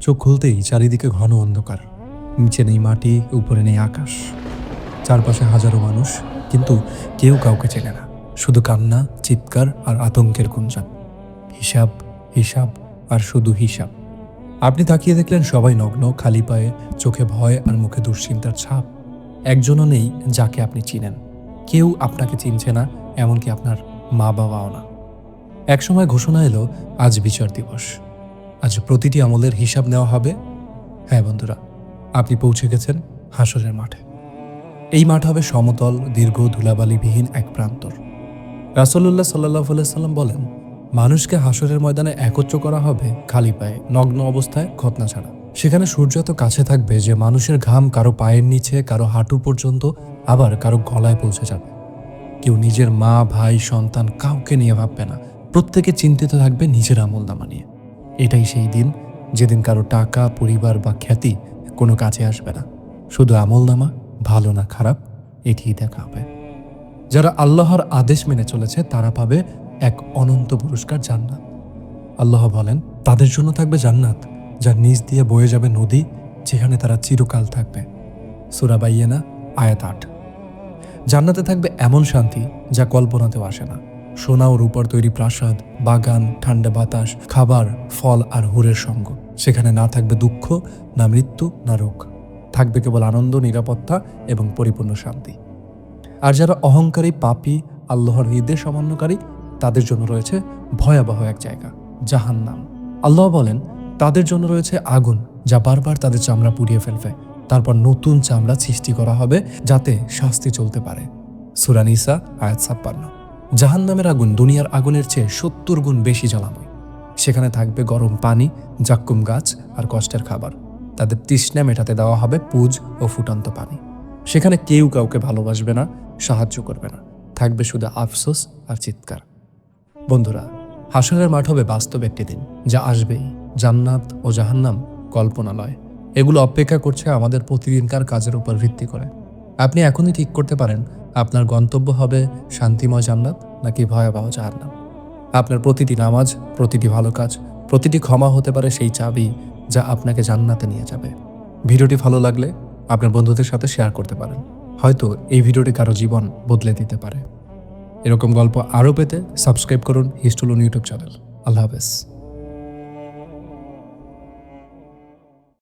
চোখ খুলতেই চারিদিকে ঘন অন্ধকার। নিচে নেই মাটি, উপরে নেই আকাশ। চারপাশে হাজারো মানুষ, কিন্তু কেউ কাউকে চেনে না। শুধু কান্না, চিৎকার আর আতঙ্কের গুঞ্জন। হিসাব, হিসাব আর শুধু হিসাব। আপনি তাকিয়ে দেখলেন সবাই নগ্ন, খালি পায়ে, চোখে ভয় আর মুখে দুশ্চিন্তার ছাপ। একজনও নেই যাকে আপনি চিনেন। কেউ আপনাকে চিনছে না, এমনকি আপনার মা বাবাও না। একসময় ঘোষণা এলো, আজ বিচার দিবস। আজ প্রতিটি আমলের হিসাব নেওয়া হবে। হ্যাঁ বন্ধুরা, আপনি পৌঁছে গেছেন হাসরের মাঠে। এই মাঠ হবে সমতল, দীর্ঘ, ধুলাবালিবিহীন এক প্রান্তর। রাসূলুল্লাহ সাল্লাল্লাহু আলাইহি সাল্লাম বলেন, মানুষকে হাসরের ময়দানে একত্র করা হবে খালি পায়ে, নগ্ন অবস্থায়, খতনা ছাড়া। সেখানে সূর্য এত কাছে থাকবে যে মানুষের ঘাম কারো পায়ের নিচে, কারো হাঁটু পর্যন্ত, আবার কারো গলায় পৌঁছে যাবে। কেউ নিজের মা, ভাই, সন্তান কাউকে নিয়ে ভাববে না। প্রত্যেকে চিন্তিত থাকবে নিজের আমলনামা নিয়ে। এটাই সেই দিন যেদিন কারো টাকা, পরিবার বা খ্যাতি কোনো কাছে আসবে না। শুধু আমলনামা, ভালো না খারাপ, এটিই দেখা হবে। যারা আল্লাহর আদেশ মেনে চলেছে তারা পাবে এক অনন্ত পুরস্কার, জান্নাত। আল্লাহ বলেন, তাদের জন্য থাকবে জান্নাত, যার নিচ দিয়ে বয়ে যাবে নদী, যেখানে তারা চিরকাল থাকবে। সূরা বাইয়িনা, আয়াত 8। জান্নাতে থাকবে এমন শান্তি যা কল্পনাতেও আসে না। সোনা ও রূপার তৈরি প্রাসাদ, বাগান, ঠান্ডা বাতাস, খাবার, ফল আর হুরের সঙ্গ। সেখানে না থাকবে দুঃখ, না মৃত্যু, না রোগ। থাকবে কেবল আনন্দ, নিরাপত্তা এবং পরিপূর্ণ শান্তি। আর যারা অহংকারী, পাপী, আল্লাহর নির্দেশ অমান্যকারী, তাদের জন্য রয়েছে ভয়াবহ এক জায়গা, জাহান্নাম। আল্লাহ বলেন, তাদের জন্য রয়েছে আগুন, যা বারবার তাদের চামড়া পুড়িয়ে ফেলবে। তারপর নতুন চামড়া সৃষ্টি করা হবে যাতে শাস্তি চলতে পারে। সূরা নিসা, আয়াত 56। জাহান্নামের আগুন দুনিয়ার আগুনের চেয়ে 70 গুণ বেশি জ্বালাময়। সেখানে থাকবে গরম পানি, জাক্কুম গাছ আর কষ্টের খাবার। তাদের তৃষ্ণা মেটাতে দেওয়া হবে পুজ ও ফুটন্ত পানি। সেখানে কেউ কাউকে ভালোবাসবে না, সাহায্য করবে না। থাকবে শুধু আফসোস আর চিৎকার। বন্ধুরা, হাসরের মাঠ হবে বাস্তব একটি দিন, যা আসবেই। জান্নাত ও জাহান্নাম কল্পনা নয়, এগুলো অপেক্ষা করছে আমাদের প্রতিদিনকার কাজের উপর ভিত্তি করে। আপনি এখনই ঠিক করতে পারেন আপনার গন্তব্য হবে শান্তিময় জান্নাত নাকি ভয়াবহ জাহান্নাম। আপনার প্রতিটি নামাজ, প্রতিটি ভালো কাজ, প্রতিটি ক্ষমা হতে পারে সেই চাবি যা আপনাকে জান্নাতে নিয়ে যাবে। ভিডিওটি ভালো লাগলে আপনার বন্ধুদের সাথে শেয়ার করতে পারেন। হয়তো এই ভিডিওটি কারো জীবন বদলে দিতে পারে। এরকম গল্প আরও পেতে সাবস্ক্রাইব করুন হিস্টোলন ইউটিউব চ্যানেল। আল্লাহ হাফেজ।